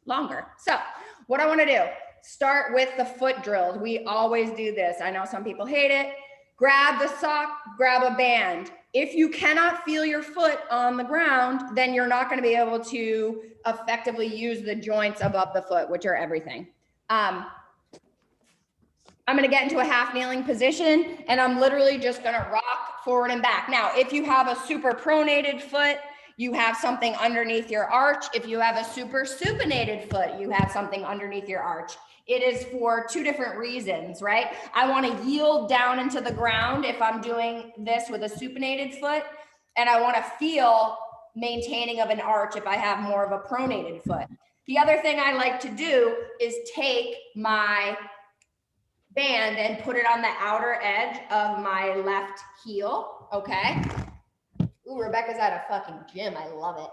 longer. So what I want to do, start with the foot drills. We always do this. I know some people hate it. Grab the sock, grab a band. If you cannot feel your foot on the ground, then you're not going to be able to effectively use the joints above the foot, which are everything. I'm going to get into a half kneeling position, and I'm literally just going to rock forward and back. Now, if you have a super pronated foot, you have something underneath your arch. If you have a super supinated foot, you have something underneath your arch. It is for two different reasons, right? I want to yield down into the ground if I'm doing this with a supinated foot, and I want to feel maintaining of an arch if I have more of a pronated foot. The other thing I like to do is take my band and put it on the outer edge of my left heel, okay? Ooh, Rebecca's at a fucking gym. I love it.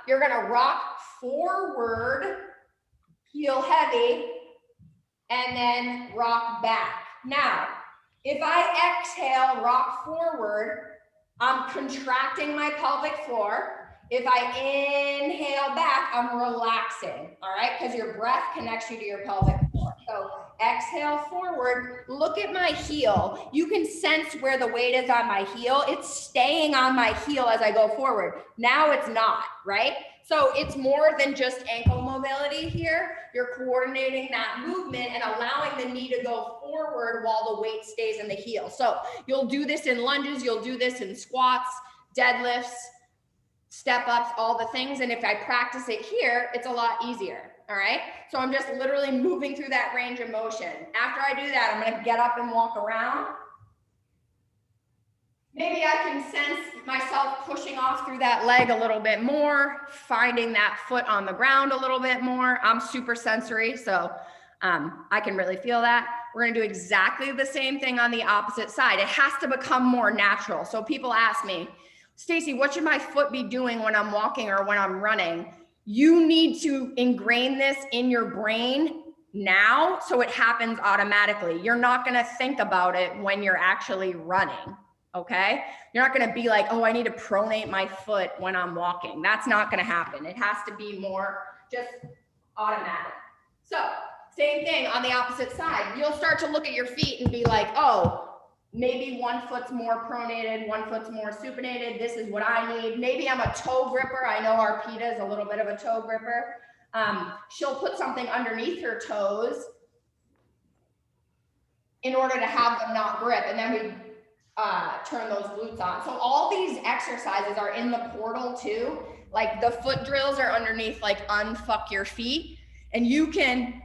You're gonna rock forward, heel heavy, and then rock back. Now, if I exhale, rock forward, I'm contracting my pelvic floor. If I inhale back, I'm relaxing, all right? Because your breath connects you to your pelvic floor. So exhale forward, look at my heel. You can sense where the weight is on my heel. It's staying on my heel as I go forward. Now it's not, right? So it's more than just ankle mobility here. You're coordinating that movement and allowing the knee to go forward while the weight stays in the heel. So you'll do this in lunges, you'll do this in squats, deadlifts, step ups, all the things. And if I practice it here, it's a lot easier. All right. So I'm just literally moving through that range of motion. After I do that, I'm going to get up and walk around. Maybe I can sense myself pushing off through that leg a little bit more, finding that foot on the ground a little bit more. I'm super sensory, so I can really feel that. We're going to do exactly the same thing on the opposite side. It has to become more natural. So people ask me, Stacey, what should my foot be doing when I'm walking or when I'm running? You need to ingrain this in your brain now so it happens automatically. You're not going to think about it when you're actually running, okay? You're not going to be like, oh, I need to pronate my foot when I'm walking. That's not going to happen. It has to be more just automatic. So same thing on the opposite side. You'll start to look at your feet and be like, oh, maybe one foot's more pronated, one foot's more supinated. This is what I need. Maybe I'm a toe gripper. I know Arpita is a little bit of a toe gripper. She'll put something underneath her toes in order to have them not grip. And then we turn those glutes on. So all these exercises are in the portal too. Like the foot drills are underneath like unfuck your feet. And you can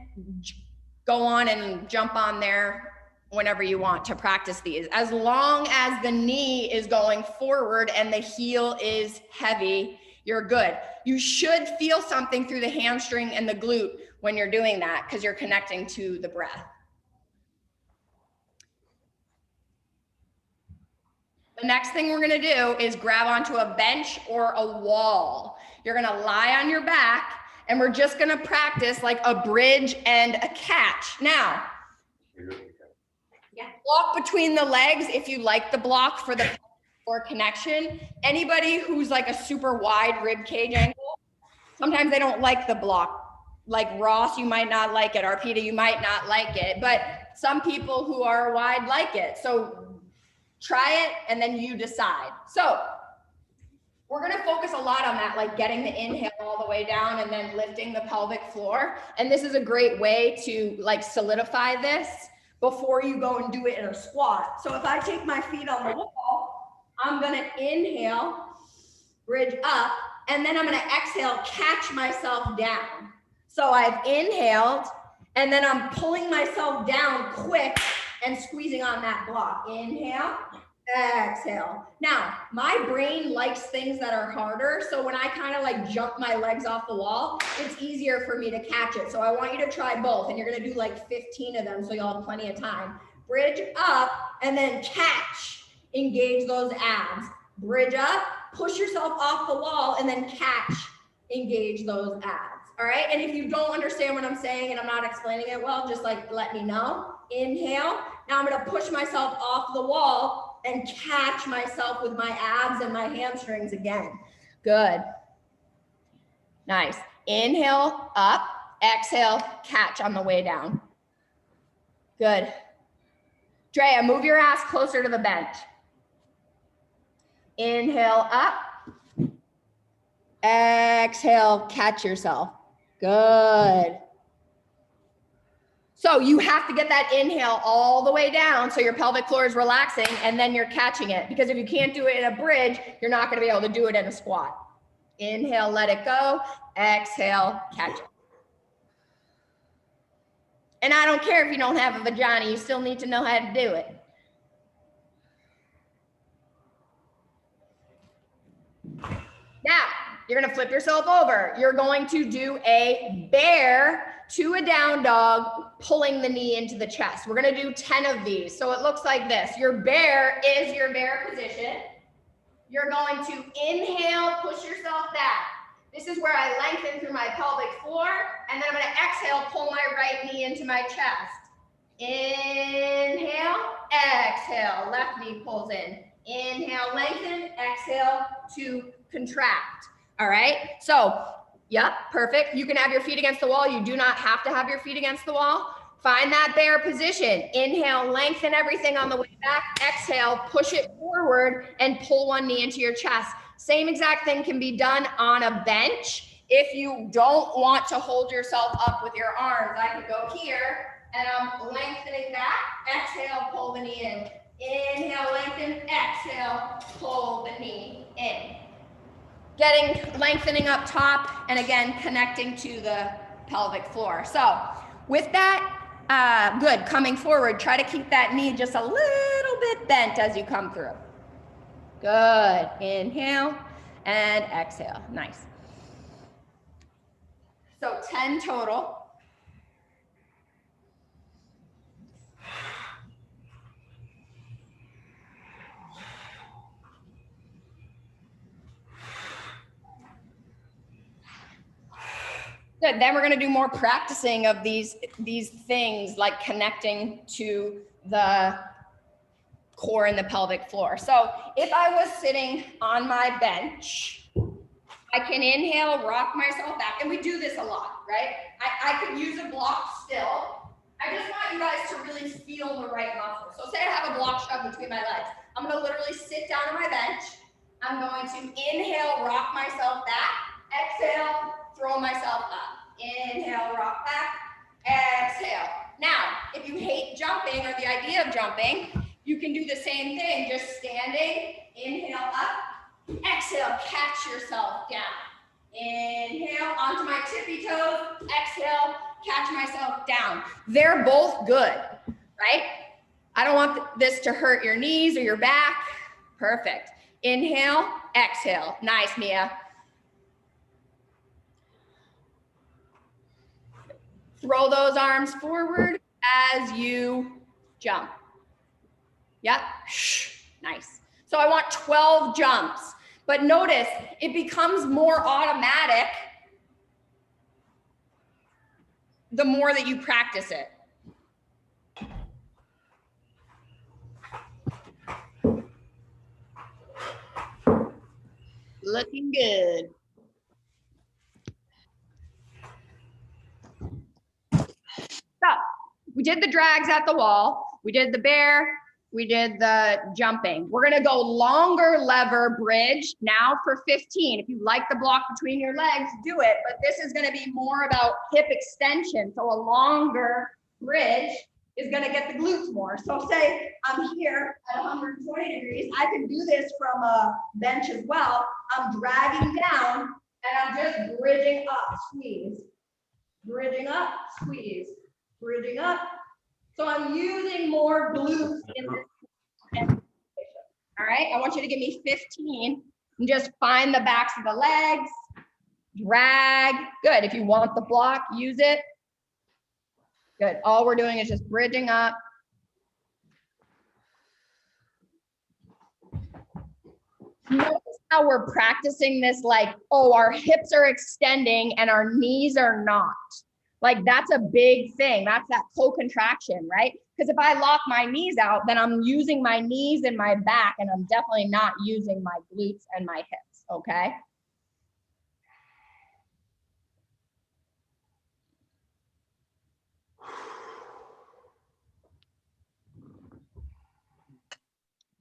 go on and jump on there whenever you want to practice these, as long as the knee is going forward and the heel is heavy, you're good. You should feel something through the hamstring and the glute when you're doing that because you're connecting to the breath. The next thing we're gonna do is grab onto a bench or a wall. You're gonna lie on your back and we're just gonna practice like a bridge and a catch. Now, block between the legs if you like the block for the core connection. Anybody who's like a super wide rib cage angle, sometimes they don't like the block. Like Ross, you might not like it. Arpita, you might not like it. But some people who are wide like it. So try it and then you decide. So we're going to focus a lot on that, like getting the inhale all the way down and then lifting the pelvic floor. And this is a great way to like solidify this before you go and do it in a squat. So if I take my feet on the wall, I'm gonna inhale, bridge up, and then I'm gonna exhale, catch myself down. So I've inhaled, and then I'm pulling myself down quick and squeezing on that block. Inhale, exhale. Now, my brain likes things that are harder. So when I kind of like jump my legs off the wall, it's easier for me to catch it. So I want you to try both. And you're going to do like 15 of them so you'll have plenty of time. Bridge up and then catch. Engage those abs. Bridge up, push yourself off the wall and then catch. Engage those abs. All right. And if you don't understand what I'm saying and I'm not explaining it well, just like let me know. Inhale. Now I'm going to push myself off the wall and catch myself with my abs and my hamstrings again. Good. Nice. Inhale, up, exhale, catch on the way down. Good. Drea, move your ass closer to the bench. Inhale, up. Exhale, catch yourself. Good. So you have to get that inhale all the way down so your pelvic floor is relaxing and then you're catching it. Because if you can't do it in a bridge, you're not going to be able to do it in a squat. Inhale, let it go. Exhale, catch it. And I don't care if you don't have a vagina, you still need to know how to do it. Now, you're gonna flip yourself over. You're going to do a bear to a down dog, pulling the knee into the chest. We're gonna do 10 of these. So it looks like this. Your bear is your bear position. You're going to inhale, push yourself back. This is where I lengthen through my pelvic floor, and then I'm gonna exhale, pull my right knee into my chest. Inhale, exhale, left knee pulls in. Inhale, lengthen, exhale to contract. All right, so, yep, perfect. You can have your feet against the wall. You do not have to have your feet against the wall. Find that bear position. Inhale, lengthen everything on the way back. Exhale, push it forward and pull one knee into your chest. Same exact thing can be done on a bench. If you don't want to hold yourself up with your arms, I could go here and I'm lengthening back. Exhale, pull the knee in. Inhale, lengthen, exhale, pull the knee in. Lengthening up top, and again, connecting to the pelvic floor. So with that, good, coming forward, try to keep that knee just a little bit bent as you come through. Good, inhale and exhale, nice. So 10 total. Good, then we're gonna do more practicing of these things like connecting to the core and the pelvic floor. So if I was sitting on my bench, I can inhale, rock myself back, and we do this a lot, right? I could use a block still. I just want you guys to really feel the right muscle. So say I have a block shoved between my legs. I'm gonna literally sit down on my bench. I'm going to inhale, rock myself back, exhale, throw myself up. Inhale, rock back, exhale. Now, if you hate jumping or the idea of jumping, you can do the same thing, just standing, inhale up, exhale, catch yourself down. Inhale, onto my tippy toes, exhale, catch myself down. They're both good, right? I don't want this to hurt your knees or your back. Perfect. Inhale, exhale. Nice, Mia. Throw those arms forward as you jump. Yep, nice. So I want 12 jumps, but notice it becomes more automatic the more that you practice it. Looking good. So we did the drags at the wall. We did the bear. We did the jumping. We're gonna go longer lever bridge now for 15. If you like the block between your legs, do it. But this is gonna be more about hip extension. So a longer bridge is gonna get the glutes more. So say I'm here at 120 degrees. I can do this from a bench as well. I'm dragging down and I'm just bridging up, squeeze. Bridging up, squeeze. Bridging up. So I'm using more glutes in this position. All right, I want you to give me 15 and just find the backs of the legs, drag. Good, if you want the block, use it. Good, all we're doing is just bridging up. Notice how we're practicing this like, oh, our hips are extending and our knees are not. Like that's a big thing. That's that co-contraction, right? Because if I lock my knees out, then I'm using my knees and my back, and I'm definitely not using my glutes and my hips, okay?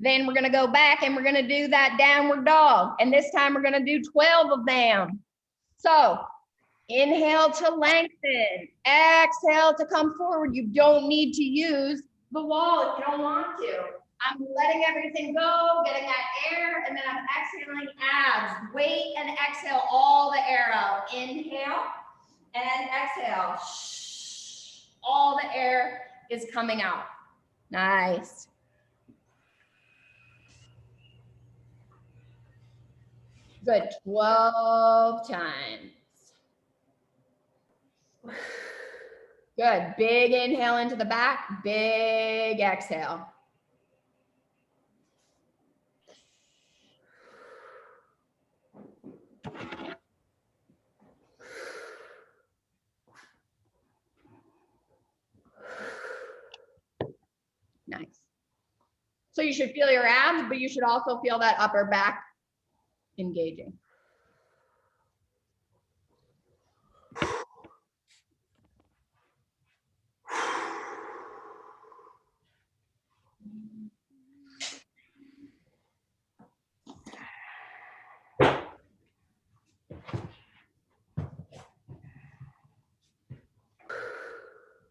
Then we're gonna go back and we're gonna do that downward dog. And this time we're gonna do 12 of them. So inhale to lengthen, exhale to come forward. You don't need to use the wall if you don't want to. I'm letting everything go, getting that air, and then I'm exhaling abs. Wait and exhale all the air out. Inhale and exhale. All the air is coming out. Nice. Good, 12 times. Good, big inhale into the back, big exhale. Nice. So you should feel your abs, but you should also feel that upper back engaging.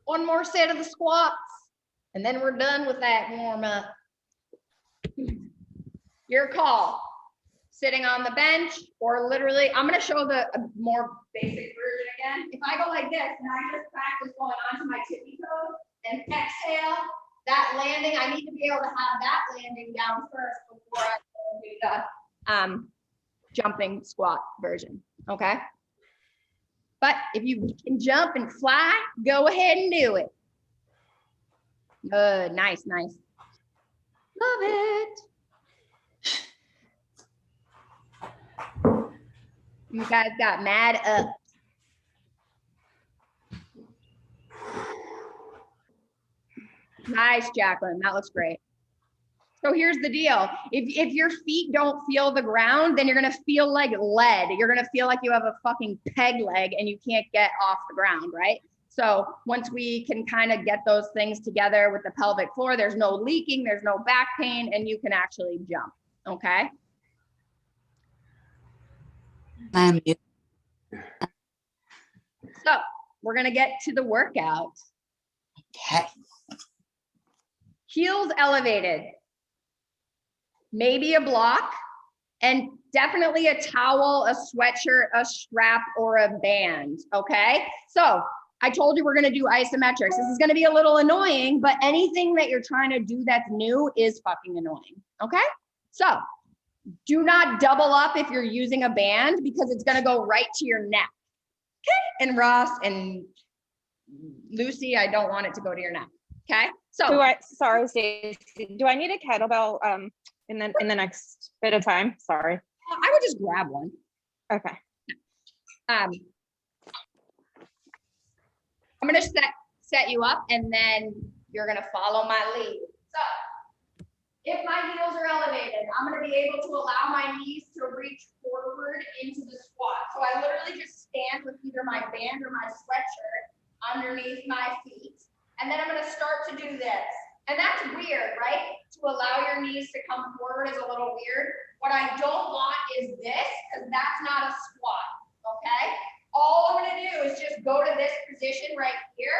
One more set of the squats, and then we're done with that warm up. Your call. Sitting on the bench, or literally, I'm gonna show the more basic version again. If I go like this, and I just practice going onto my tippy toes and exhale, that landing, I need to be able to have that landing down first before I do the jumping squat version, okay? But if you can jump and fly, go ahead and do it. Good, nice, nice. Love it. You guys got mad up. Nice, Jacqueline, that looks great. So here's the deal. If your feet don't feel the ground, then you're gonna feel like lead. You're gonna feel like you have a fucking peg leg and you can't get off the ground, right? So once we can kind of get those things together with the pelvic floor, there's no leaking, there's no back pain, and you can actually jump, okay? So we're gonna get to the workout. Okay. Heels elevated. Maybe a block, and definitely a towel, a sweatshirt, a strap, or a band, okay? So I told you we're gonna do isometrics. This is gonna be a little annoying, but anything that you're trying to do that's new is fucking annoying, okay? So do not double up if you're using a band because it's gonna go right to your neck, okay? And Ross and Lucy, I don't want it to go to your neck, okay? So sorry, Stacey, do I need a kettlebell in the next bit of time? Sorry. I would just grab one. Okay. I'm gonna set you up and then you're gonna follow my lead. So if my heels are elevated, I'm gonna be able to allow my knees to reach forward into the squat. So I literally just stand with either my band or my sweatshirt underneath my feet. And then I'm gonna start to do this. And that's weird, right? To allow your knees to come forward is a little weird. What I don't want is this, because that's not a squat, okay? All I'm gonna do is just go to this position right here,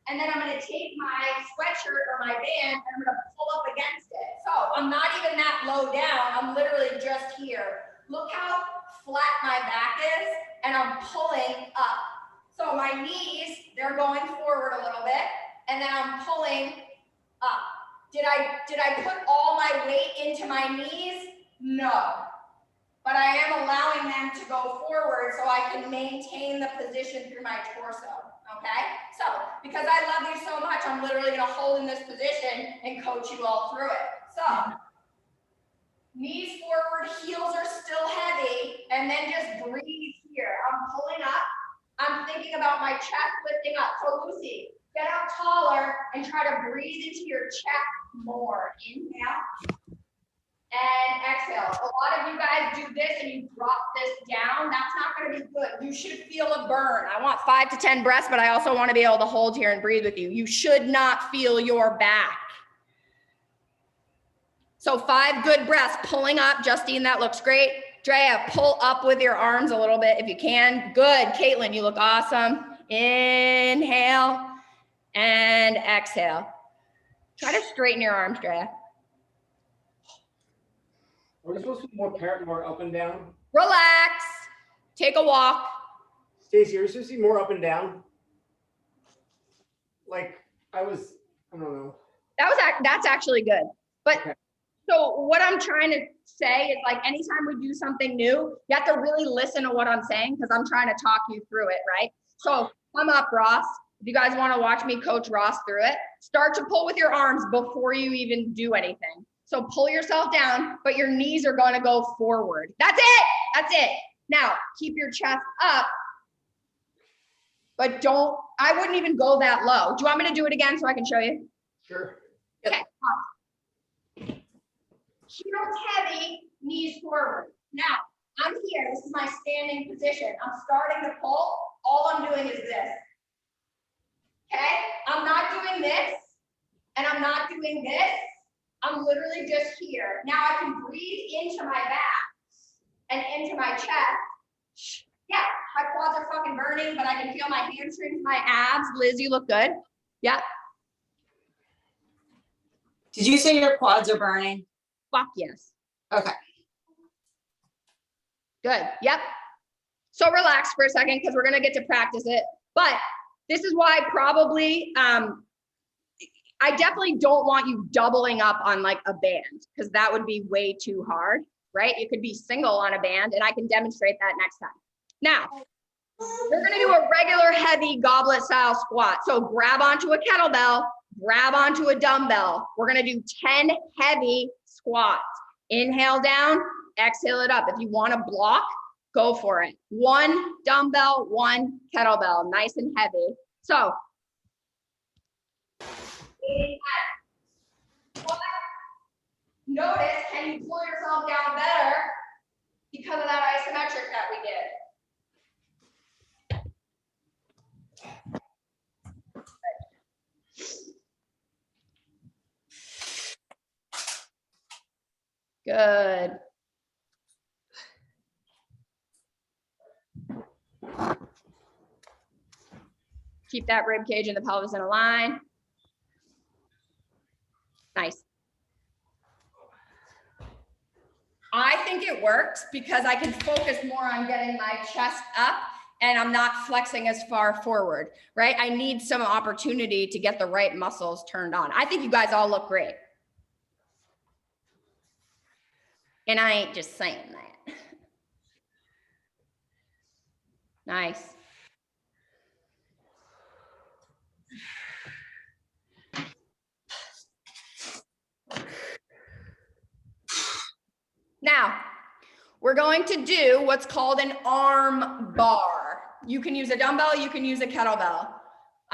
and then I'm gonna take my sweatshirt or my band, and I'm gonna pull up against it. So I'm not even that low down, I'm literally just here. Look how flat my back is, and I'm pulling up. So my knees, they're going forward a little bit, and then I'm pulling up. Did I put all my weight into my knees? No. But I am allowing them to go forward so I can maintain the position through my torso, okay? So, because I love you so much, I'm literally gonna hold in this position and coach you all through it. So, knees forward, heels are still heavy, and then just breathe here. I'm pulling up. I'm thinking about my chest lifting up. So Lucy, get up taller and try to breathe into your chest more. Inhale and exhale. A lot of you guys do this and you drop this down. That's not going to be good. You should feel a burn. I want 5 to 10 breaths, but I also want to be able to hold here and breathe with you. You should not feel your back. So 5 good breaths, pulling up. Justine, that looks great. Drea, pull up with your arms a little bit if you can. Good. Caitlin, you look awesome. Inhale and exhale. Try to straighten your arms, Drea. Are we supposed to be more up and down? Relax. Take a walk. Stacey, are you supposed to be more up and down? Like I don't know. That's actually good. But Okay. So what I'm trying to say is, like, anytime we do something new, you have to really listen to what I'm saying, because I'm trying to talk you through it, right? So come up, Ross. If you guys want to watch me coach Ross through it, start to pull with your arms before you even do anything. So pull yourself down, but your knees are going to go forward. That's it. That's it. Now keep your chest up, but I wouldn't even go that low. Do you want me to do it again so I can show you? Sure. Okay. Heels heavy, knees forward. Now, I'm here. This is my standing position. I'm starting to pull. All I'm doing is this. Okay? I'm not doing this, and I'm not doing this. I'm literally just here. Now I can breathe into my back and into my chest. Yeah, my quads are fucking burning, but I can feel my hamstrings, my abs. Liz, you look good. Yeah. Did you say your quads are burning? Fuck yes. Okay. Good. Yep. So relax for a second, because we're going to get to practice it. But this is why probably I definitely don't want you doubling up on like a band, because that would be way too hard, right? You could be single on a band, and I can demonstrate that next time. Now, we're going to do a regular heavy goblet style squat. So grab onto a kettlebell, grab onto a dumbbell. We're going to do 10 heavy squats. Inhale down, exhale it up. If you want to block, go for it. 1 dumbbell, 1 kettlebell, nice and heavy. So notice, can you pull yourself down better because of that isometric that we did? Good. Keep that rib cage and the pelvis in a line. Nice. I think it works because I can focus more on getting my chest up, and I'm not flexing as far forward, right? I need some opportunity to get the right muscles turned on. I think you guys all look great. And I ain't just saying that. Nice. Now, we're going to do what's called an arm bar. You can use a dumbbell, you can use a kettlebell.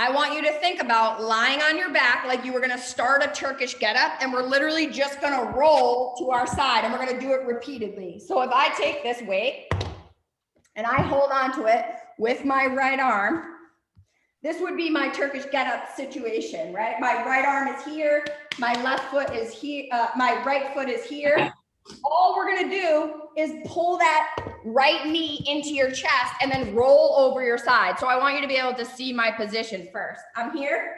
I want you to think about lying on your back like you were gonna start a Turkish getup, and we're literally just gonna roll to our side, and we're gonna do it repeatedly. So if I take this weight and I hold on to it with my right arm, this would be my Turkish getup situation, right? My right arm is here, my left foot is here, my right foot is here. All we're gonna do is pull that right knee into your chest and then roll over your side. So I want you to be able to see my position first. I'm here,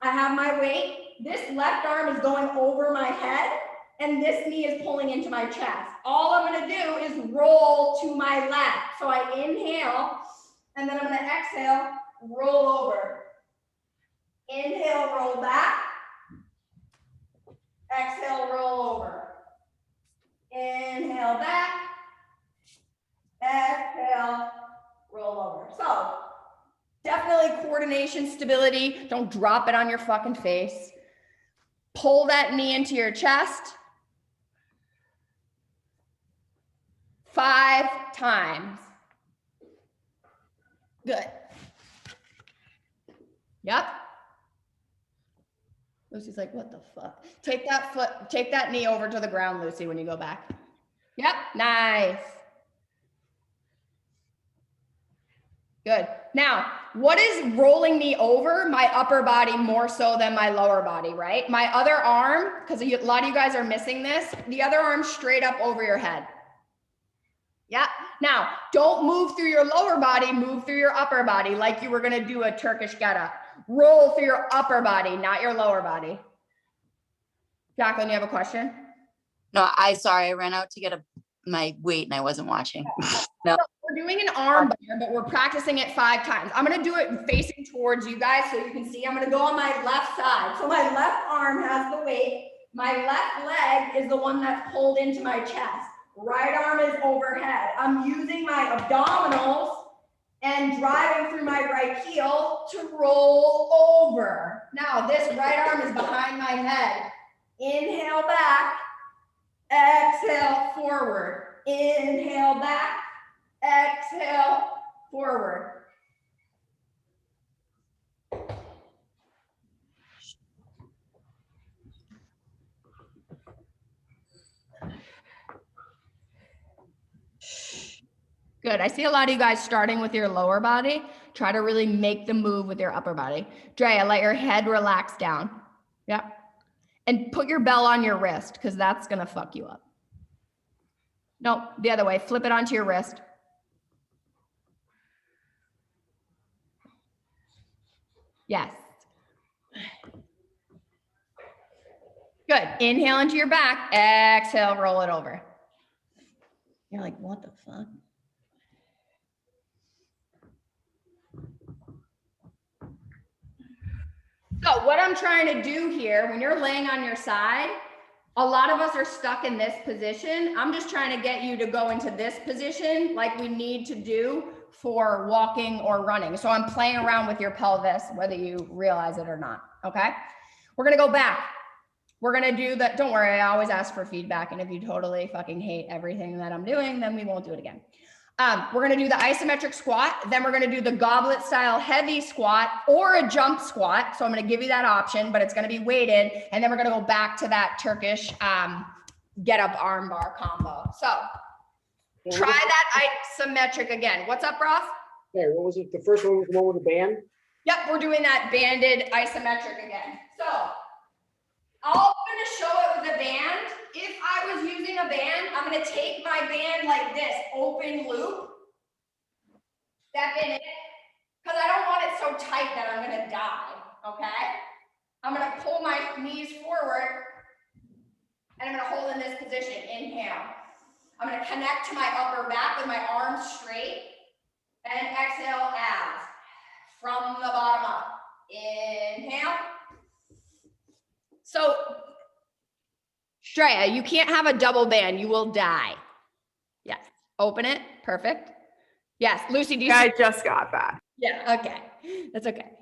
I have my weight. This left arm is going over my head, and this knee is pulling into my chest. All I'm gonna do is roll to my left. So I inhale, and then I'm gonna exhale, roll over. Inhale, roll back. Exhale, roll over. Inhale back, exhale, roll over. So definitely coordination, stability. Don't drop it on your fucking face. Pull that knee into your chest. 5 times. Good. Yep. Lucy's like, what the fuck? Take that knee over to the ground, Lucy, when you go back. Yep, nice. Good. Now, what is rolling me over? My upper body more so than my lower body, right? My other arm, because a lot of you guys are missing this, the other arm straight up over your head. Yeah. Now, don't move through your lower body, move through your upper body like you were going to do a Turkish get-up. Roll through your upper body, not your lower body. Jacqueline, you have a question? No, sorry, I ran out to get my weight and I wasn't watching. No. We're doing an arm bar, but we're practicing it 5 times. I'm going to do it facing towards you guys so you can see. I'm going to go on my left side. So my left arm has the weight. My left leg is the one that's pulled into my chest. Right arm is overhead. I'm using my abdominals and driving through my right heel to roll over. Now this right arm is behind my head. Inhale back, exhale forward. Inhale back, exhale forward. Good. I see a lot of you guys starting with your lower body. Try to really make the move with your upper body. Drea, let your head relax down. Yeah. And put your bell on your wrist because that's going to fuck you up. No, the other way. Flip it onto your wrist. Yes. Good. Inhale into your back. Exhale, roll it over. You're like, what the fuck? So what I'm trying to do here, when you're laying on your side, a lot of us are stuck in this position. I'm just trying to get you to go into this position like we need to do for walking or running. So I'm playing around with your pelvis, whether you realize it or not, okay? We're gonna go back. We're gonna do that. Don't worry, I always ask for feedback. And if you totally fucking hate everything that I'm doing, then we won't do it again. We're gonna do the isometric squat. Then we're gonna do the goblet style heavy squat or a jump squat. So I'm gonna give you that option, but it's gonna be weighted. And then we're gonna go back to that Turkish get up arm bar combo. So try that isometric again. What's up, Ross? Okay, what was it? The first one was the one with the band? Yep, we're doing that banded isometric again. So I'm gonna show it with a band. If I was using a band, I'm gonna take my band like this, open loop, step in it, because I don't want it so tight that I'm gonna die, okay? I'm gonna pull my knees forward, and I'm gonna hold in this position, inhale. I'm gonna connect to my upper back with my arms straight, and exhale, abs, from the bottom up. Inhale. So, Drea, you can't have a double band. You will die. Yes. Open it. Perfect. Yes. Lucy, do you see? I just got that. Yeah. Okay. That's okay.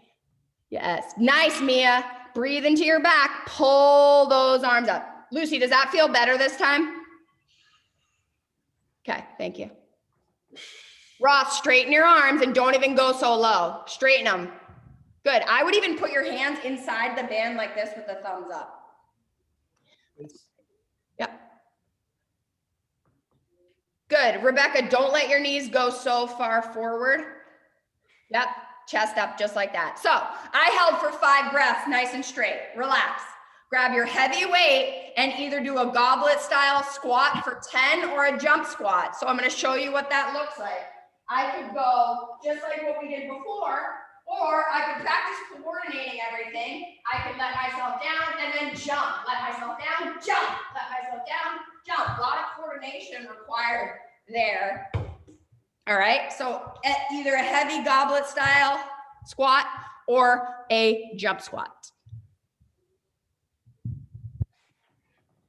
Yes. Nice, Mia. Breathe into your back. Pull those arms up. Lucy, does that feel better this time? Okay. Thank you. Ross, straighten your arms and don't even go so low. Straighten them. Good. I would even put your hands inside the band like this with the thumbs up. Yep. Good. Rebecca, don't let your knees go so far forward. Yep. Chest up just like that. So I held for 5 breaths, nice and straight. Relax. Grab your heavy weight and either do a goblet style squat for 10 or a jump squat. So I'm going to show you what that looks like. I could go just like what we did before, or I could practice coordinating everything. I could let myself down and then jump. Let myself down, jump. Let myself down, jump. A lot of coordination required there. All right, so either a heavy goblet style squat or a jump squat.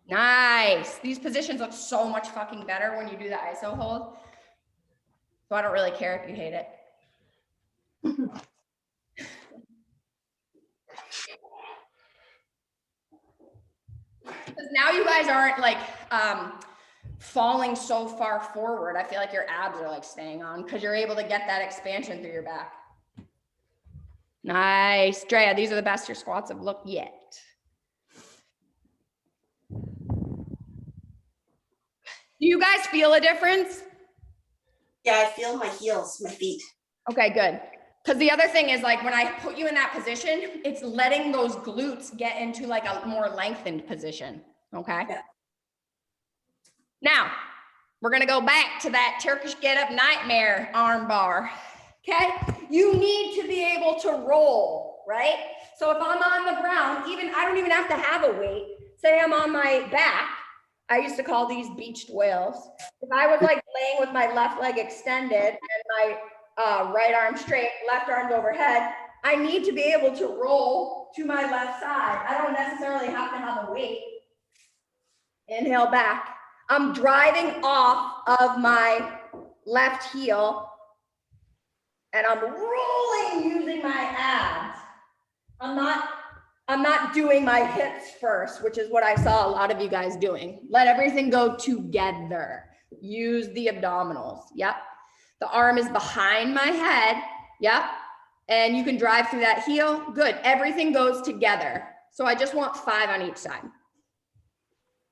Nice. These positions look so much fucking better when you do the ISO hold. So I don't really care if you hate it. Because now you guys aren't like falling so far forward. I feel like your abs are like staying on because you're able to get that expansion through your back. Nice. Drea, these are the best your squats have looked yet. Do you guys feel a difference? Yeah, I feel my heels, my feet. Okay, good. Because the other thing is like when I put you in that position, it's letting those glutes get into like a more lengthened position. Okay. Yeah. Now we're going to go back to that Turkish get up nightmare arm bar. Okay. You need to be able to roll, right? So if I'm on the ground, I don't even have to have a weight. Say I'm on my back. I used to call these beached whales. If I was like laying with my left leg extended and my right arm straight, left arm overhead, I need to be able to roll to my left side. I don't necessarily have to have a weight. Inhale back. I'm driving off of my left heel and I'm rolling using my abs. I'm not doing my hips first, which is what I saw a lot of you guys doing. Let everything go together. Use the abdominals. Yep. The arm is behind my head. Yep. And you can drive through that heel. Good. Everything goes together. So I just want 5 on each side.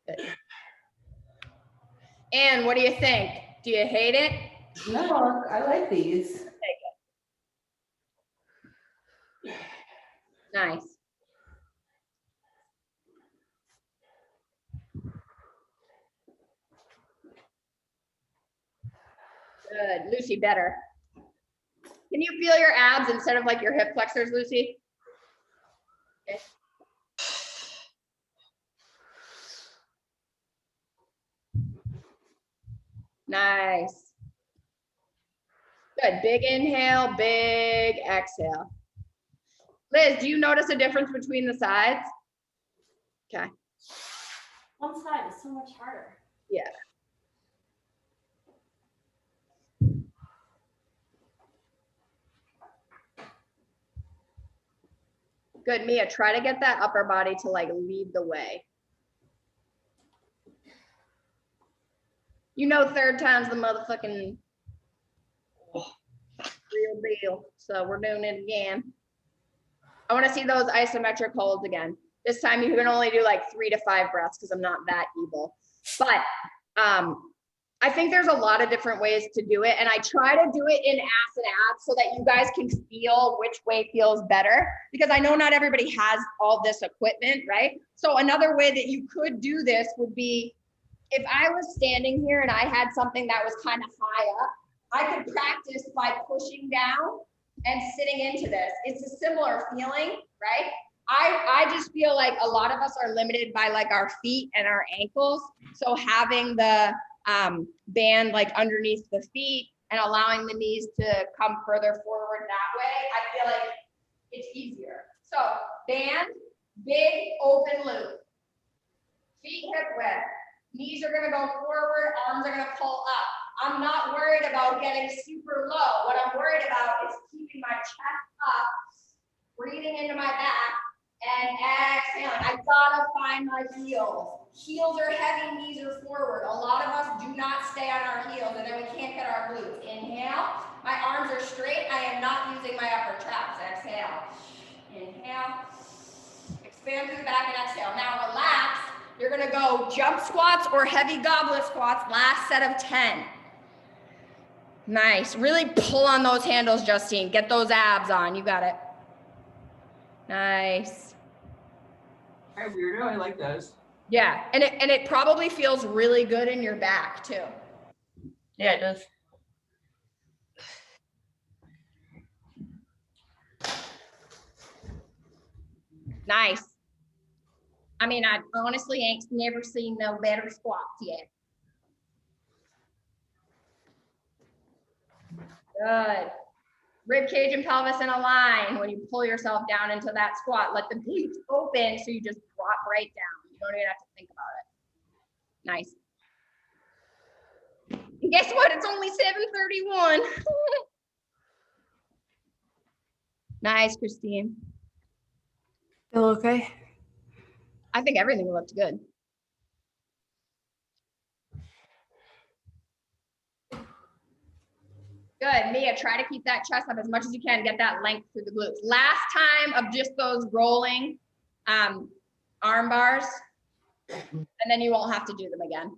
Good. And what do you think? Do you hate it? No, I like these. Nice. Good. Lucy, better. Can you feel your abs instead of like your hip flexors, Lucy? Okay. Nice. Good. Big inhale, big exhale. Liz, do you notice a difference between the sides? Okay. One side is so much harder. Yeah. Good, Mia, try to get that upper body to like lead the way. You know, third time's the motherfucking real deal. So we're doing it again. I want to see those isometric holds again. This time you can only do like 3 to 5 breaths because I'm not that evil. But I think there's a lot of different ways to do it. And I try to do it in ass and abs so that you guys can feel which way feels better. Because I know not everybody has all this equipment, right? So another way that you could do this would be if I was standing here and I had something that was kind of high up, I could practice by pushing down and sitting into this. It's a similar feeling, right? I just feel like a lot of us are limited by like our feet and our ankles. So having the band like underneath the feet and allowing the knees to come further forward that way, I feel like it's easier. So band, big open loop, feet hip width, knees are gonna go forward, arms are gonna pull up. I'm not worried about getting super low. What I'm worried about is keeping my chest up, breathing into my back, and exhaling. I gotta find my heels. Heels are heavy, knees are forward. A lot of us do not stay on our heels, and then we can't get our glutes. Inhale, my arms are straight. I am not using my upper traps. Exhale. Inhale. Expand through the back and exhale. Now relax. You're gonna go jump squats or heavy goblet squats. Last set of 10. Nice. Really pull on those handles, Justine. Get those abs on. You got it. Nice. Hi, weirdo. I like those. Yeah, and it probably feels really good in your back too. Yeah, it does. Nice. I mean, I honestly ain't never seen no better squats yet. Good. Rib cage and pelvis in a line. When you pull yourself down into that squat, let the glutes open so you just drop right down. You don't even have to think about it. Nice. And guess what? It's only 7:31. Nice, Christine. Feel okay? I think everything looked good. Good, Mia, try to keep that chest up as much as you can. Get that length through the glutes. Last time of just those rolling arm bars, and then you won't have to do them again.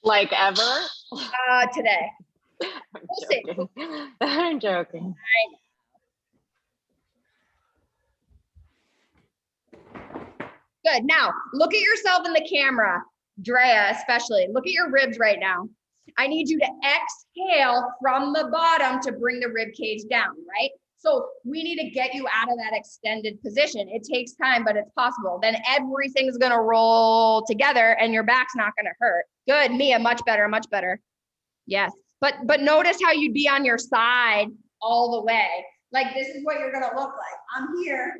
Like ever? Today. I'm We'll see. joking. I'm joking. Good. Now, look at yourself in the camera, Drea, especially. Look at your ribs right now. I need you to exhale from the bottom to bring the rib cage down, right? So we need to get you out of that extended position. It takes time, but it's possible. Then everything's gonna roll together and your back's not gonna hurt. Good, Mia, much better, much better. Yes, but notice how you'd be on your side all the way. Like this is what you're gonna look like. I'm here,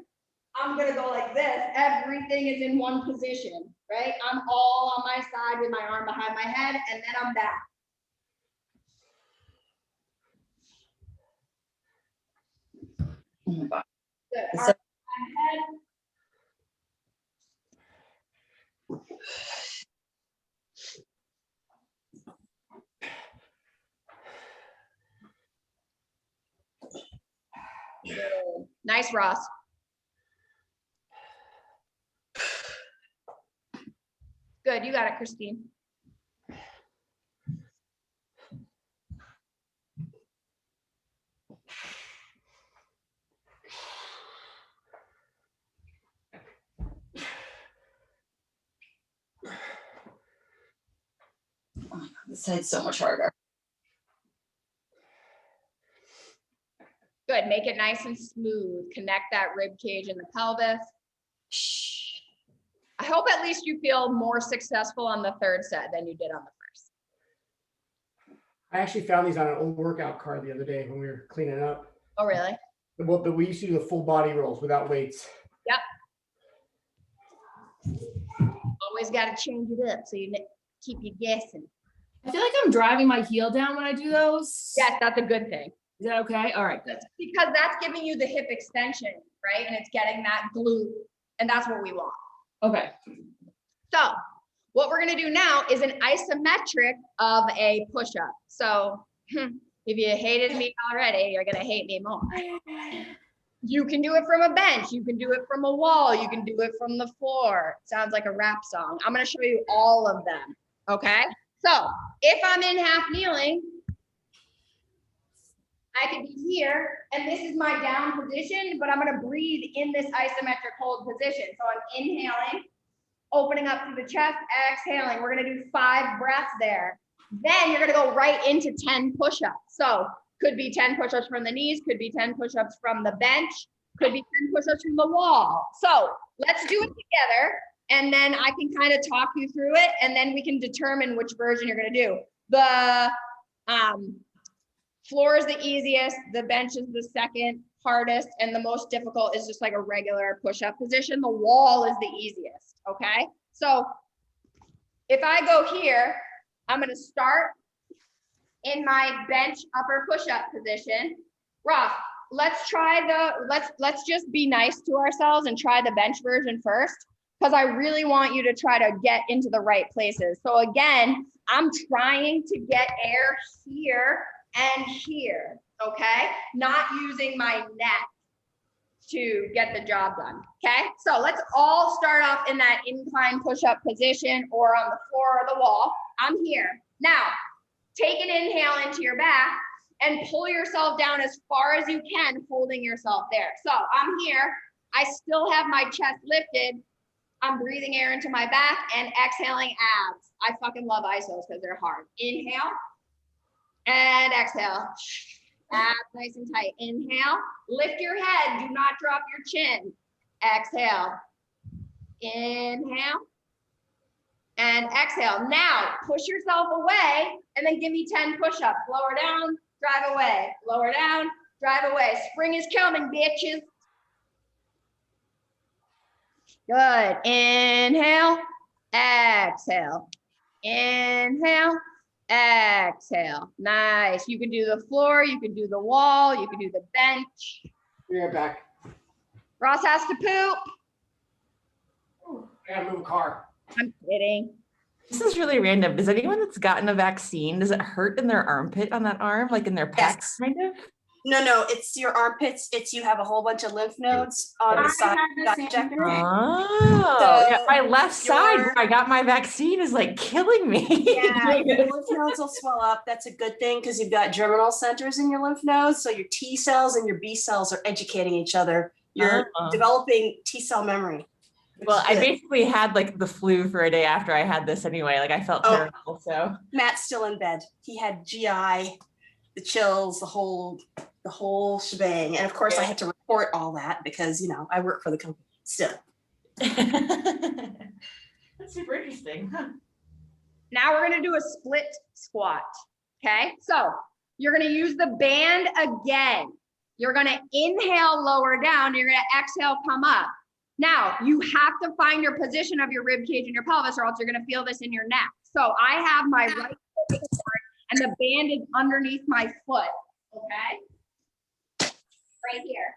I'm gonna go like this. Everything is in one position, right? I'm all on my side with my arm behind my head, and then I'm back. Good. So- Arm behind head. Good. Nice, Ross. Good, you got it, Christine. This side's so much harder. Good, make it nice and smooth. Connect that rib cage and the pelvis. I hope at least you feel more successful on the third set than you did on the first. I actually found these on an old workout card the other day when we were cleaning up. Oh, really? But we used to do the full body rolls without weights. Yep. Always got to change it up so you keep you guessing. I feel like I'm driving my heel down when I do those. Yes, that's a good thing. Is that okay? All right, good. Because that's giving you the hip extension, right? And it's getting that glute, and that's what we want. Okay. So what we're gonna do now is an isometric of a push-up. So if you hated me already, you're gonna hate me more. You can do it from a bench, you can do it from a wall, you can do it from the floor. Sounds like a rap song. I'm gonna show you all of them, okay? So if I'm in half kneeling, I could be here, and this is my down position, but I'm gonna breathe in this isometric hold position. So I'm inhaling, opening up through the chest, exhaling. We're gonna do 5 breaths there. Then you're gonna go right into 10 push-ups. So could be 10 push-ups from the knees, could be 10 push-ups from the bench, could be 10 push-ups from the wall. So let's do it together, and then I can kind of talk you through it, and then we can determine which version you're gonna do. The floor is the easiest, the bench is the second hardest, and the most difficult is just like a regular push-up position. The wall is the easiest, okay? So if I go here, I'm gonna start in my bench upper push-up position. Ross, let's just be nice to ourselves and try the bench version first, because I really want you to try to get into the right places. So again, I'm trying to get air here and here, okay? Not using my neck to get the job done, okay? So let's all start off in that incline push-up position or on the floor or the wall. I'm here. Now, take an inhale into your back and pull yourself down as far as you can, holding yourself there. So I'm here. I still have my chest lifted. I'm breathing air into my back and exhaling abs. I fucking love isos because they're hard. Inhale. And exhale. Abs nice and tight. Inhale. Lift your head. Do not drop your chin. Exhale. Inhale. And exhale. Now, push yourself away and then give me 10 push-ups. Lower down, drive away. Lower down, drive away. Spring is coming, bitches. Good. Inhale. Exhale. Inhale. Exhale. Nice. You can do the floor, you can do the wall, you can do the bench. Be right back. Ross has to poop. I gotta move a car. I'm kidding. This is really random. Does anyone that's gotten a vaccine, does it hurt in their armpit on that arm, like in their pecs, Yes. kind of? No, it's your armpits. It's you have a whole bunch of lymph nodes on the side. had the same thing. Oh, yeah, So my left side your- where I got my vaccine is like killing me. Yeah, your lymph nodes will swell up. That's a good thing because you've got germinal centers in your lymph nodes. So your T cells and your B cells are educating each other. You're developing T cell memory. Well, I basically had like the flu for a day after I had this anyway. Like I felt terrible. So Matt's still in bed. He had GI, the chills, the whole shebang. And of course I had to report all that because, you know, I work for the company still. that's super interesting. Huh? Now we're gonna do a split squat, okay? So you're gonna use the band again. You're gonna inhale, lower down. You're gonna exhale, come up. Now you have to find your position of your rib cage and your pelvis, or else you're gonna feel this in your neck. So I have my right foot forward and the band is underneath my foot, okay? Right here.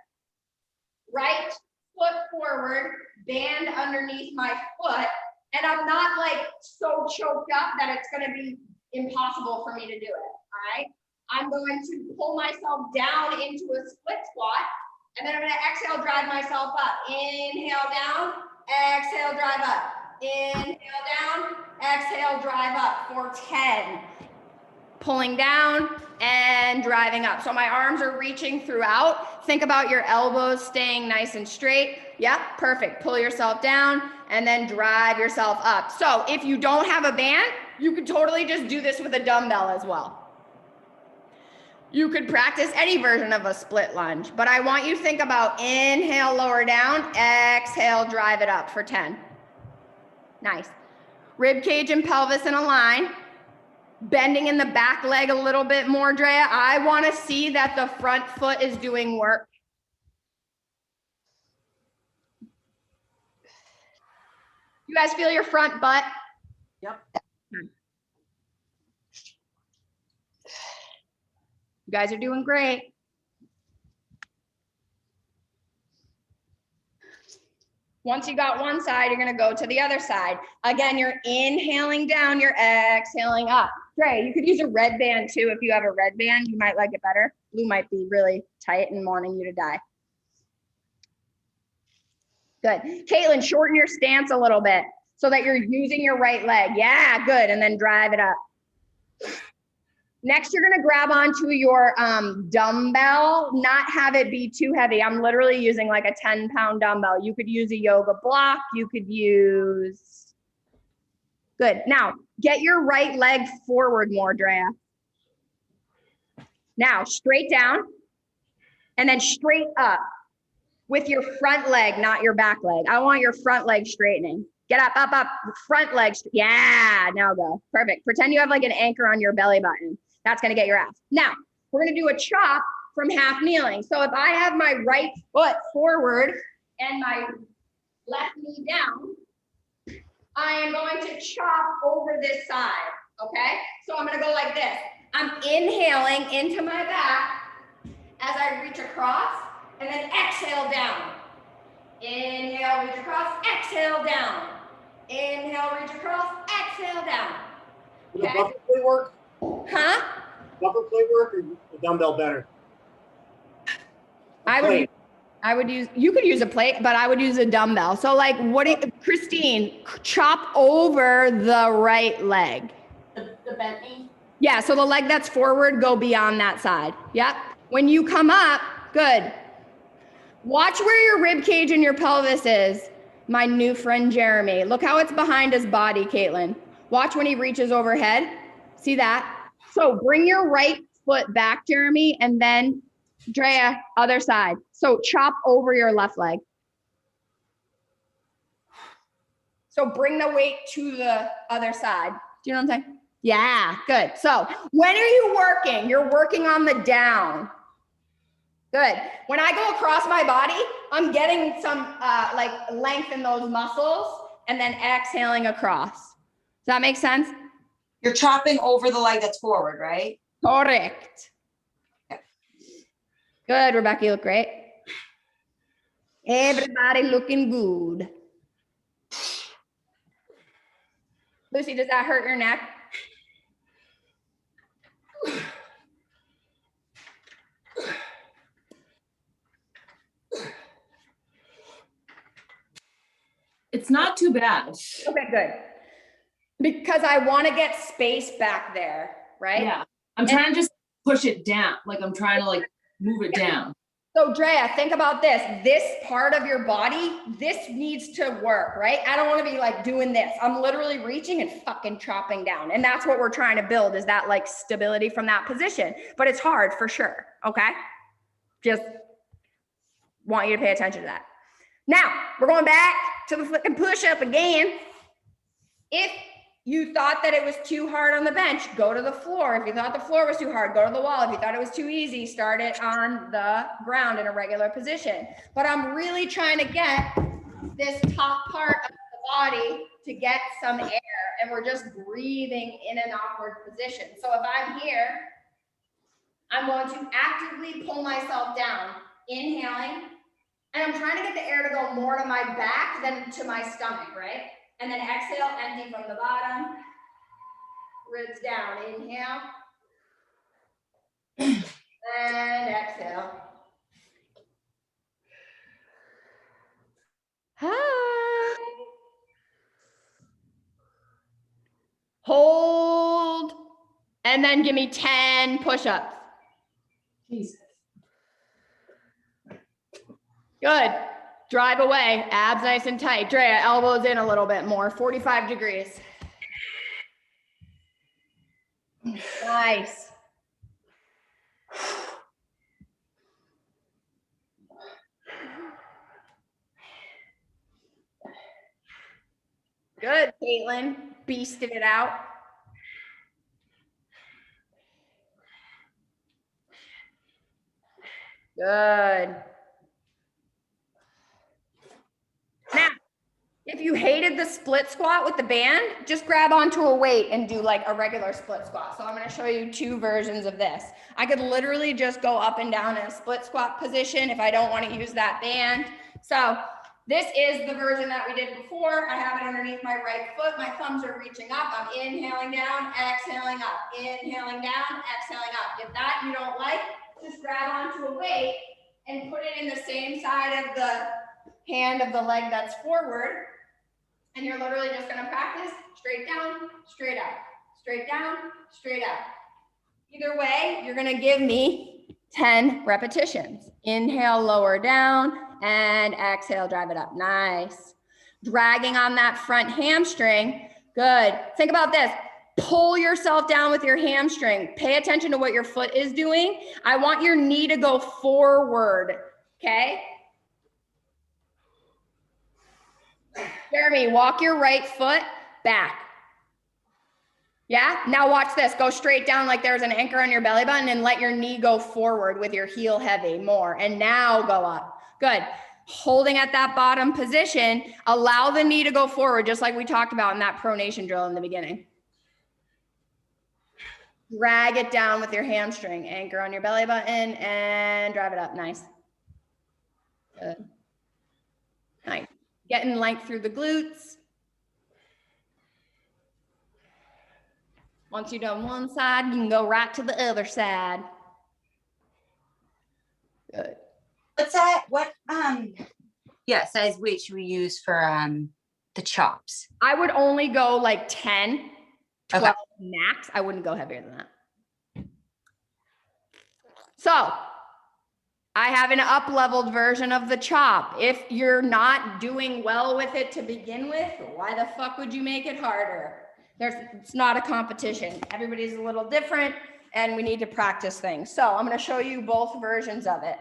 Right foot forward, band underneath my foot, and I'm not like so choked up that it's gonna be impossible for me to do it, all right? I'm going to pull myself down into a split squat, and then I'm gonna exhale, drive myself up. Inhale down, exhale, drive up. Inhale down, exhale, drive up for 10. Pulling down and driving up. So my arms are reaching throughout. Think about your elbows staying nice and straight. Yep, perfect. Pull yourself down and then drive yourself up. So if you don't have a band, you could totally just do this with a dumbbell as well. You could practice any version of a split lunge, but I want you to think about inhale, lower down, exhale, drive it up for 10. Nice. Rib cage and pelvis in a line. Bending in the back leg a little bit more, Drea. I want to see that the front foot is doing work. You guys feel your front butt? Yep. You guys are doing great. Once you got one side, you're going to go to the other side. Again, you're inhaling down, you're exhaling up. Dre, you could use a red band too. If you have a red band, you might like it better. Blue might be really tight and wanting you to die. Good. Caitlin, shorten your stance a little bit so that you're using your right leg. Yeah, good. And then drive it up. Next, you're gonna grab onto your dumbbell, not have it be too heavy. I'm literally using like a 10-pound dumbbell. You could use a yoga block. You could use, good. Now, get your right leg forward more, Drea. Now, straight down and then straight up with your front leg, not your back leg. I want your front leg straightening. Get up, up, up, front leg. Yeah, now go. Perfect. Pretend you have like an anchor on your belly button. That's gonna get your ass. Now, we're gonna do a chop from half kneeling. So if I have my right foot forward and my left knee down, I am going to chop over this side, okay? So I'm gonna go like this. I'm inhaling into my back as I reach across, and then exhale down. Inhale, reach across, exhale down. Inhale, reach across, exhale down. Would the bumper plate work? Huh? Bumper plate work or the dumbbell better? I would use, you could use a plate, but I would use a dumbbell. So like, Christine, chop over the right leg. The bent knee? Yeah, so the leg that's forward, go beyond that side. Yep. When you come up, good. Watch where your rib cage and your pelvis is. My new friend, Jeremy. Look how it's behind his body, Caitlin. Watch when he reaches overhead. See that? So bring your right foot back, Jeremy, and then Drea, other side. So chop over your left leg. So bring the weight to the other side. Do you know what I'm saying? Yeah, good. So when are you working? You're working on the down. Good. When I go across my body, I'm getting some like length in those muscles and then exhaling across. Does that make sense? You're chopping over the leg that's forward, right? Correct. Good, Rebecca, you look great. Everybody looking good. Lucy, does that hurt your neck? It's not too bad. Okay, good. Because I want to get space back there, right? Yeah. I'm trying to just push it down. Like I'm trying to like move it down. So Drea, think about this. This part of your body, this needs to work, right? I don't want to be like doing this. I'm literally reaching and fucking chopping down. And that's what we're trying to build, is that like stability from that position. But it's hard for sure, okay? Just want you to pay attention to that. Now, we're going back to the fucking push-up again. If you thought that it was too hard on the bench, go to the floor. If you thought the floor was too hard, go to the wall. If you thought it was too easy, start it on the ground in a regular position. But I'm really trying to get this top part of the body to get some air, and we're just breathing in an awkward position. So if I'm here, I'm going to actively pull myself down, inhaling, and I'm trying to get the air to go more to my back than to my stomach, right? And then exhale, empty from the bottom, ribs down, inhale, and exhale. Hi. Hold, and then give me 10 push-ups. Jesus. Good. Drive away, abs nice and tight. Drea, elbows in a little bit more, 45 degrees. Nice. Good, Caitlin, beasted it out. Good. Now, if you hated the split squat with the band, just grab onto a weight and do like a regular split squat. So I'm going to show you two versions of this. I could literally just go up and down in a split squat position if I don't want to use that band. So this is the version that we did before. I have it underneath my right foot. My thumbs are reaching up. I'm inhaling down, exhaling up, inhaling down, exhaling up. If that you don't like, just grab onto a weight and put it in the same side of the hand of the leg that's forward. And you're literally just going to practice straight down, straight up, straight down, straight up. Either way, you're going to give me 10 repetitions. Inhale, lower down, and exhale, drive it up. Nice. Dragging on that front hamstring. Good. Think about this. Pull yourself down with your hamstring. Pay attention to what your foot is doing. I want your knee to go forward. Okay? Jeremy, walk your right foot back. Yeah? Now watch this. Go straight down like there's an anchor on your belly button and let your knee go forward with your heel heavy more. And now go up. Good. Holding at that bottom position, allow the knee to go forward just like we talked about in that pronation drill in the beginning. Drag it down with your hamstring. Anchor on your belly button and drive it up. Nice. Good. Nice. Getting length through the glutes. Once you're done one side, you can go right to the other side. Good. What's that? What size weight should we use for the chops? I would only go like 10, 12 Okay. max. I wouldn't go heavier than that. So I have an up-leveled version of the chop. If you're not doing well with it to begin with, why the fuck would you make it harder? It's not a competition. Everybody's a little different and we need to practice things. So I'm going to show you both versions of it.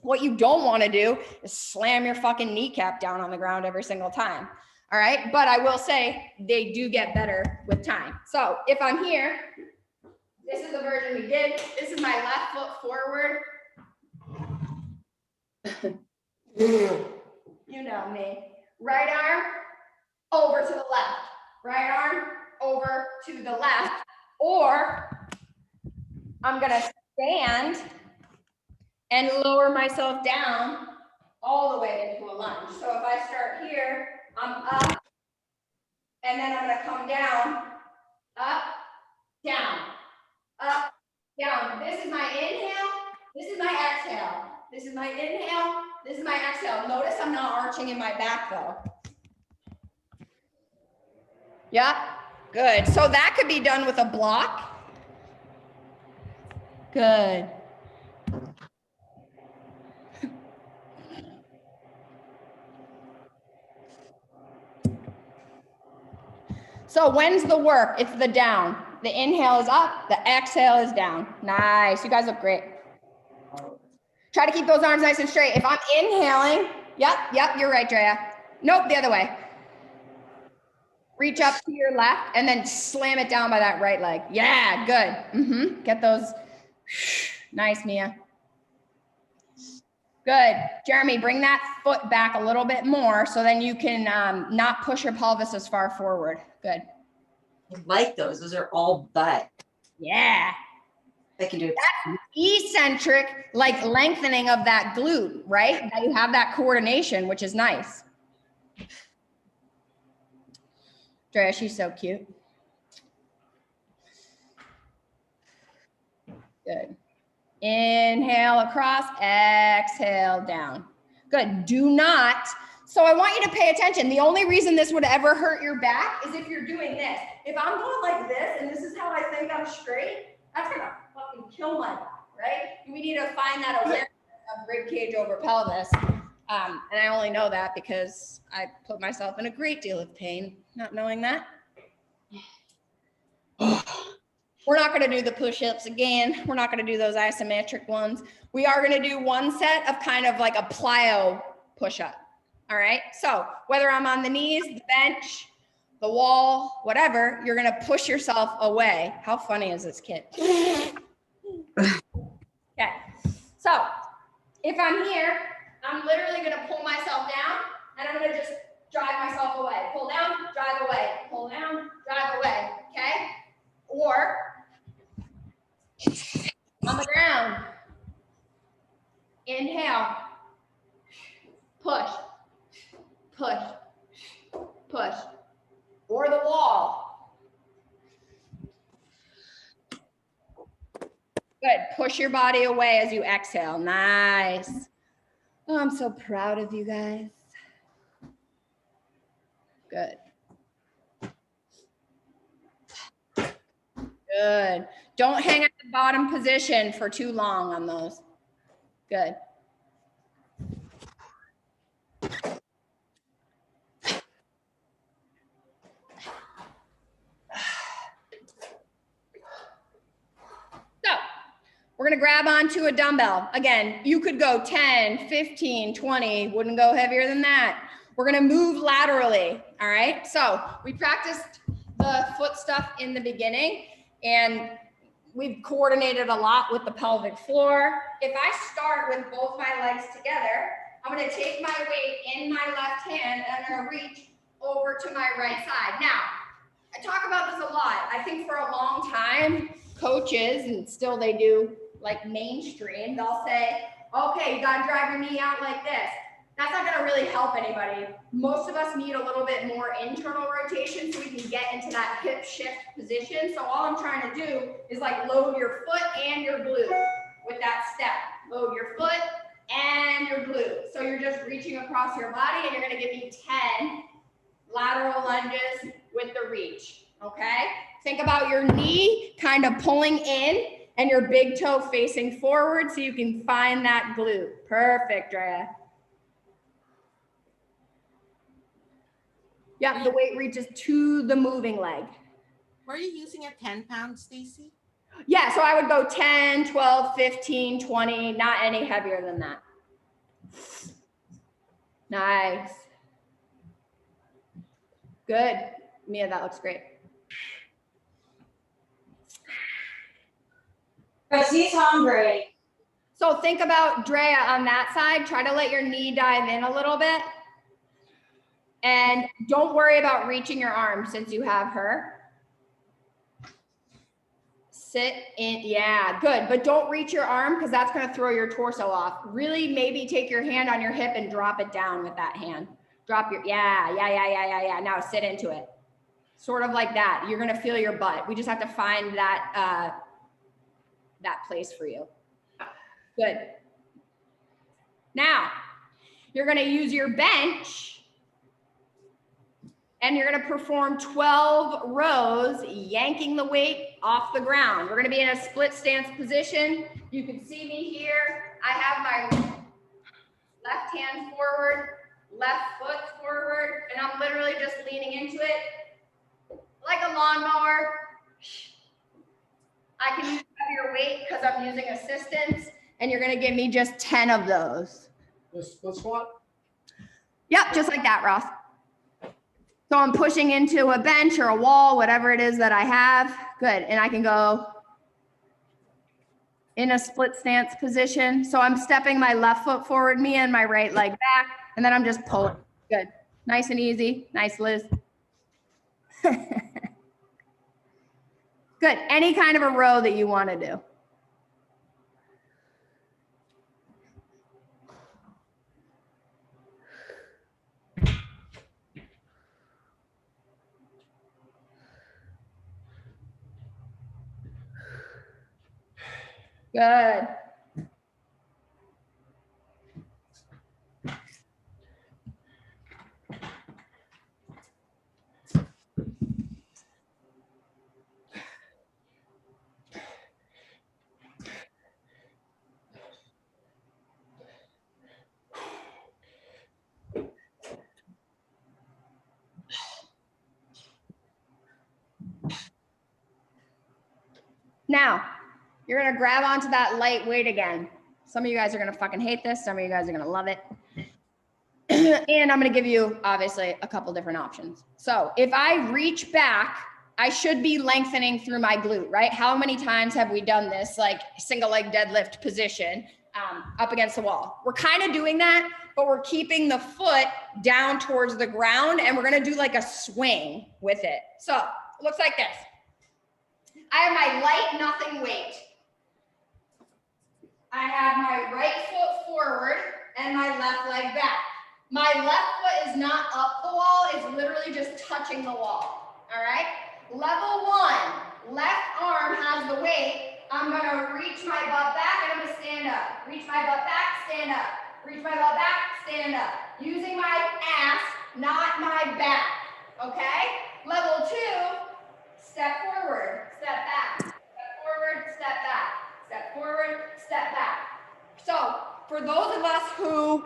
What you don't want to do is slam your fucking kneecap down on the ground every single time. All right. But I will say they do get better with time. So if I'm here, this is the version we did. This is my left foot forward. You know me. Right arm over to the left. Right arm over to the left. Or I'm going to stand and lower myself down all the way into a lunge. So if I start here, I'm up, and then I'm going to come down, up, down, up, down. This is my inhale. This is my exhale. This is my inhale. This is my exhale. Notice I'm not arching in my back though. Yep, good. So that could be done with a block. Good. So when's the work? It's the down. The inhale is up, the exhale is down. Nice, you guys look great. Try to keep those arms nice and straight. If I'm inhaling, yep, you're right, Drea. Nope, the other way. Reach up to your left and then slam it down by that right leg. Yeah, good. Get those. Nice, Mia. Good. Jeremy, bring that foot back a little bit more so then you can not push your pelvis as far forward. Good. I like those. Those are all butt. Yeah. I can do it. That's eccentric, like lengthening of that glute, right? That you have that coordination, which is nice. Drea, she's so cute. Good. Inhale across, exhale down. Good. Do not. So I want you to pay attention. The only reason this would ever hurt your back is if you're doing this. If I'm going like this and this is how I think I'm straight, that's gonna fucking kill my back, right? We need to find that awareness of rib cage over pelvis. And I only know that because I put myself in a great deal of pain not knowing that. We're not going to do the push-ups again. We're not going to do those isometric ones. We are going to do one set of kind of like a plyo push-up. All right. So whether I'm on the knees, the bench, the wall, whatever, you're going to push yourself away. How funny is this kid? Okay. So if I'm here, I'm literally going to pull myself down and I'm going to just drive myself away. Pull down, drive away. Pull down, drive away. Okay. Or on the ground, inhale, push, push, push, or the wall. Good, push your body away as you exhale, nice. Oh, I'm so proud of you guys. Good. Good. Don't hang at the bottom position for too long on those. Good. So we're going to grab onto a dumbbell. Again, you could go 10, 15, 20, wouldn't go heavier than that. We're going to move laterally. All right. So we practiced the foot stuff in the beginning and we've coordinated a lot with the pelvic floor. If I start with both my legs together, I'm going to take my weight in my left hand and I'm going to reach over to my right side. Now, I talk about this a lot. I think for a long time, coaches, and still they do, like mainstream, they'll say, okay, you got to drive your knee out like this. That's not going to really help anybody. Most of us need a little bit more internal rotation so we can get into that hip shift position. So all I'm trying to do is like load your foot and your glute with that step. Load your foot and your glute. So you're just reaching across your body and you're going to give me 10 lateral lunges with the reach. Okay? Think about your knee kind of pulling in and your big toe facing forward so you can find that glute. Perfect, Drea. Yeah, the weight reaches to the moving leg. Were you using a 10-pound, Stacey? Yeah, so I would go 10, 12, 15, 20, not any heavier than that. Nice. Good. Mia, that looks great. Because he's hungry. So think about Drea on that side. Try to let your knee dive in a little bit. And don't worry about reaching your arm since you have her. Sit in, yeah, good. But don't reach your arm because that's going to throw your torso off. Really maybe take your hand on your hip and drop it down with that hand. Drop your, yeah. Now sit into it. Sort of like that. You're going to feel your butt. We just have to find that, that place for you. Good. Now, you're going to use your bench And you're gonna perform 12 rows, yanking the weight off the ground. We're gonna be in a split stance position. You can see me here. I have my left hand forward, left foot forward, and I'm literally just leaning into it like a lawnmower. I can use heavier weight because I'm using assistance, and you're gonna give me just 10 of those. The split squat? Yep, just like that, Ross. So I'm pushing into a bench or a wall, whatever it is that I have. Good, and I can go in a split stance position. So I'm stepping my left foot forward, me and my right leg back, and then I'm just pulling. Good, nice and easy. Nice, Liz. Good, any kind of a row that you want to do. Good. Now, you're gonna grab onto that light weight again. Some of you guys are gonna fucking hate this. Some of you guys are gonna love it. And I'm gonna give you, obviously, a couple different options. So if I reach back, I should be lengthening through my glute, right? How many times have we done this, like single leg deadlift position up against the wall? We're kind of doing that, but we're keeping the foot down towards the ground, and we're gonna do like a swing with it. So it looks like this. I have my light nothing weight. I have my right foot forward and my left leg back. My left foot is not up the wall, it's literally just touching the wall, all right? Level 1, left arm has the weight. I'm gonna reach my butt back and I'm gonna stand up. Reach my butt back, stand up. Reach my butt back, stand up. Using my ass, not my back, okay? Level 2, step forward, step back, step forward, step back, step forward, step back. So for those of us who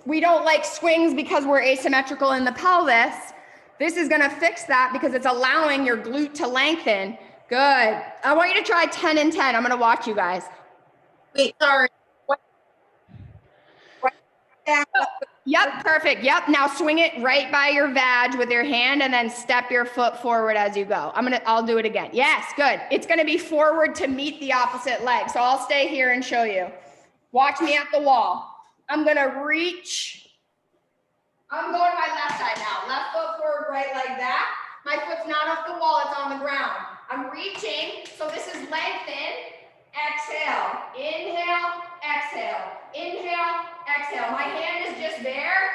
we don't like swings because we're asymmetrical in the pelvis, this is gonna fix that because it's allowing your glute to lengthen. Good. I want you to try 10 and 10. I'm gonna watch you guys. Wait, sorry. Yep, perfect. Yep. Now swing it right by your vag with your hand and then step your foot forward as you go. I'll do it again. Yes, good. It's going to be forward to meet the opposite leg. So I'll stay here and show you. Watch me at the wall. I'm going to reach. I'm going to my left side now. Left foot forward, right leg back. My foot's not off the wall, it's on the ground. I'm reaching, so this is lengthen. Exhale, inhale, exhale, inhale, exhale. My hand is just there.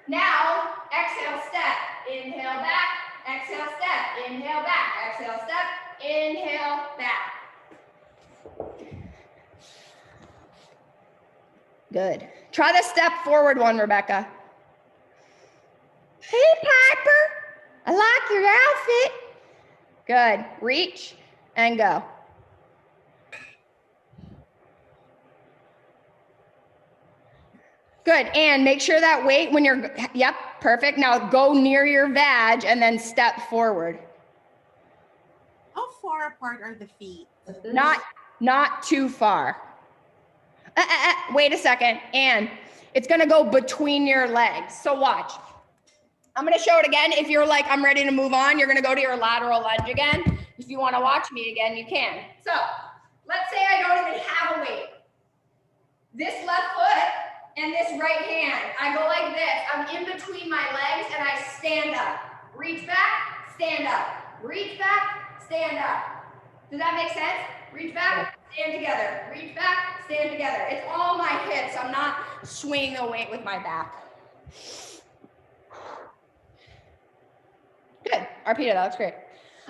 Now, exhale, step, inhale, back, exhale, step, inhale, back, exhale, step, inhale, back. Good. Try the step forward one, Rebecca. Hey, Piper, I like your outfit. Good. Reach and go. Good, and make sure that weight when you're, yep, perfect. Now go near your vag and then step forward. How far apart are the feet? Not too far. Wait a second, and it's gonna go between your legs. So watch. I'm gonna show it again. If you're like, I'm ready to move on, you're gonna go to your lateral lunge again. If you wanna watch me again, you can. So let's say I don't even have a weight. This left foot and this right hand, I go like this. I'm in between my legs and I stand up. Reach back, stand up. Reach back, stand up. Does that make sense? Reach back, stand together. Reach back, stand together. It's all my hips. I'm not swinging the weight with my back. Good, Arpita, that looks great.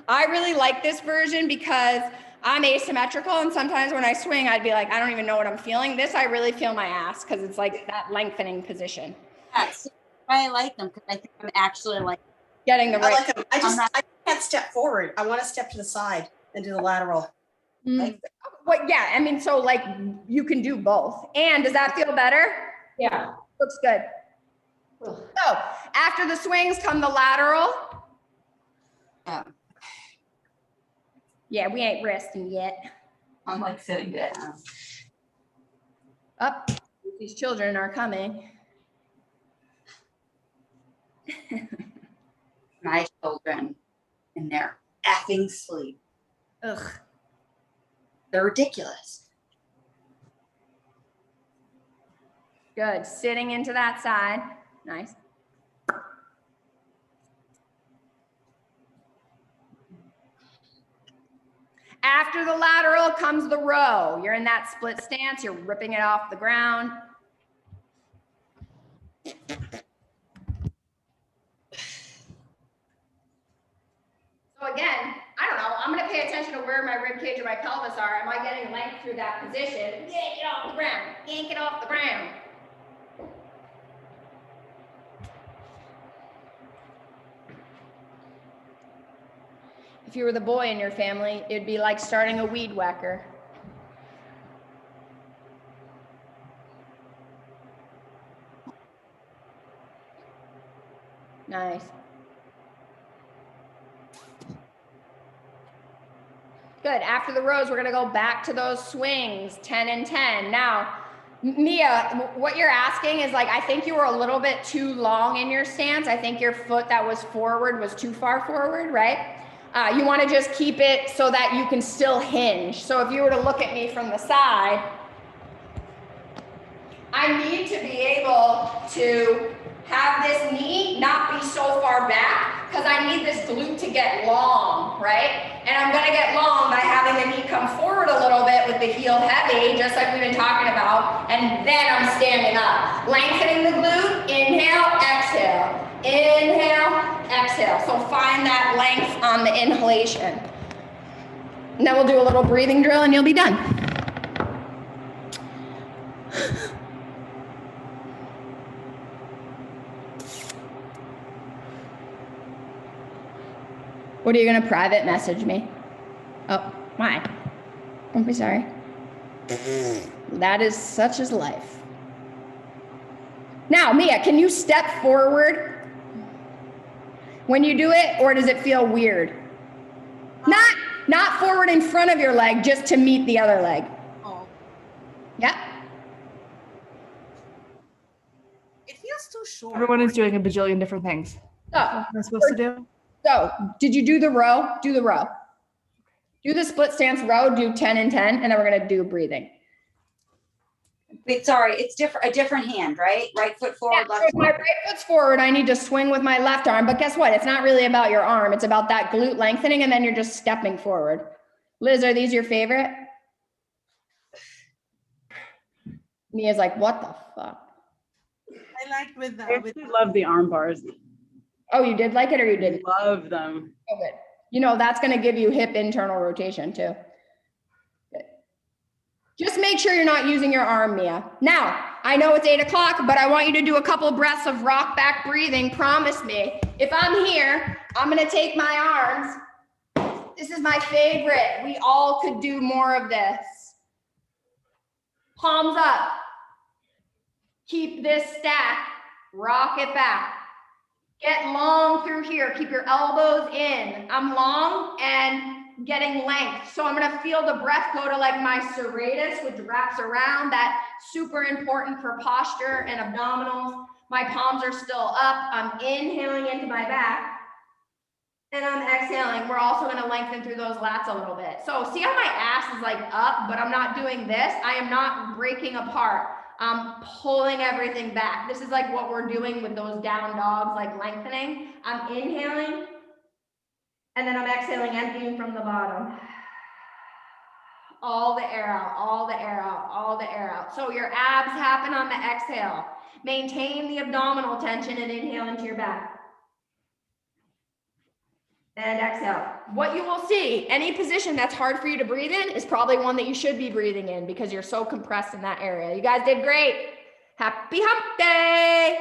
I really like this version because I'm asymmetrical, and sometimes when I swing, I'd be like, I don't even know what I'm feeling. This, I really feel my ass because it's like that lengthening position. Yes, I like them because I think I'm actually like Getting the I right. like them. I can't step forward. I want to step to the side and do the lateral. Mm. What? Yeah. I mean, so like you can do both. And does that feel better? Yeah. Looks good. So after the swings come the lateral. Yeah. Yeah, we ain't resting yet. I'm like sitting down. Up. These children are coming. My children in their effing sleep. Ugh. They're ridiculous. Good. Sitting into that side. Nice. After the lateral comes the row. You're in that split stance. You're ripping it off the ground. So again, I don't know. I'm going to pay attention to where my rib cage or my pelvis are. Am I getting length through that position? Yank it off the ground. Yank it off the ground. If you were the boy in your family, it'd be like starting a weed whacker. Nice. Good. After the rows, we're going to go back to those swings, 10 and 10. Now, Mia, what you're asking is like, I think you were a little bit too long in your stance. I think your foot that was forward was too far forward, right? You want to just keep it so that you can still hinge. So if you were to look at me from the side, I need to be able to have this knee not be so far back because I need this glute to get long, right? And I'm going to get long by having the knee come forward a little bit with the heel heavy, just like we've been talking about, and then I'm standing up. Lengthening the glute, inhale, exhale. Inhale, exhale. So find that length on the inhalation. And then we'll do a little breathing drill and you'll be done. What are you going to private message me? Oh, why? Don't be sorry. That is such is life. Now, Mia, can you step forward when you do it, or does it feel weird? Not forward in front of your leg, just to meet the other leg. Oh, Yeah. it feels too short. Everyone is doing a bajillion different things. So, What am I supposed to do? so did you do the row? Do the row. Do the split stance row, do 10 and 10, and then we're going to do breathing. Wait, sorry, it's a different hand, right? Right foot forward, Yeah, left so if foot. my right foot's forward, I need to swing with my left arm, but guess what? It's not really about your arm. It's about that glute lengthening, and then you're just stepping forward. Liz, are these your favorite? Mia's like, what the fuck? I like with I the actually love the arm bars. Oh, you did like it or you didn't? Love them. Oh, good. You know, that's going to give you hip internal rotation too. Good. Just make sure you're not using your arm, Mia. Now, I know it's 8 o'clock, but I want you to do a couple breaths of rock back breathing. Promise me. If I'm here, I'm going to take my arms. This is my favorite. We all could do more of this. Palms up. Keep this stack. Rock it back. Get long through here. Keep your elbows in. I'm long and getting length. So I'm going to feel the breath go to like my serratus, which wraps around. That super important for posture and abdominals. My palms are still up. I'm inhaling into my back. And I'm exhaling. We're also going to lengthen through those lats a little bit. So see how my ass is like up, but I'm not doing this. I am not breaking apart. I'm pulling everything back. This is like what we're doing with those down dogs, like lengthening. I'm inhaling, and then I'm exhaling, emptying from the bottom. All the air out, all the air out, all the air out. So your abs happen on the exhale. Maintain the abdominal tension and inhale into your back. And exhale. What you will see, any position that's hard for you to breathe in is probably one that you should be breathing in because you're so compressed in that area. You guys did great. Happy hump day.